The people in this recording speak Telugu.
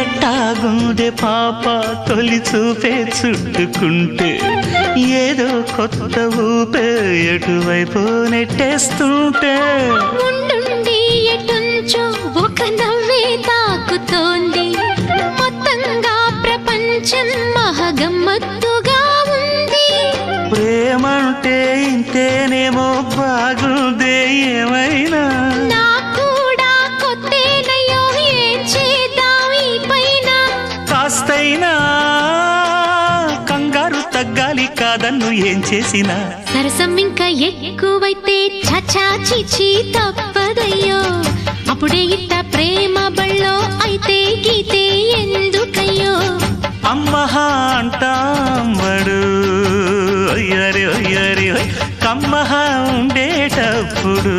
ఎట్టాగుందే పాప తొలి చూపే చుట్టుకుంటే ఏదో కొత్త ఊపే ఎటువైపు నెట్టేస్తుంటే ఉండుండి ఎటుంచో ఒక నవ్వే తాకుతోంది మొత్తంగా ప్రపంచం మహగమ్మత్తుగా ఉంది ప్రేమంటే ఇంతేనేమో బాగుందే ఏమైనా కూడా కొత్తేనయ్యో ఏం చేద్దాం ఈ పైన కాస్తైనా కంగారు తగ్గాలి కాదన్ను ఏం చేసినా సరసం ఇంకా ఎక్కువైతే చచా చిచి తప్పదయ్యో అప్పుడే ఇట్ట ప్రేమ బళ్ళో అయితే గీతే ఎందుకయ్యో అమ్మహా అంటాంబడు అయ్యరి అయ్యరి కమ్మహా ఉండేటప్పుడు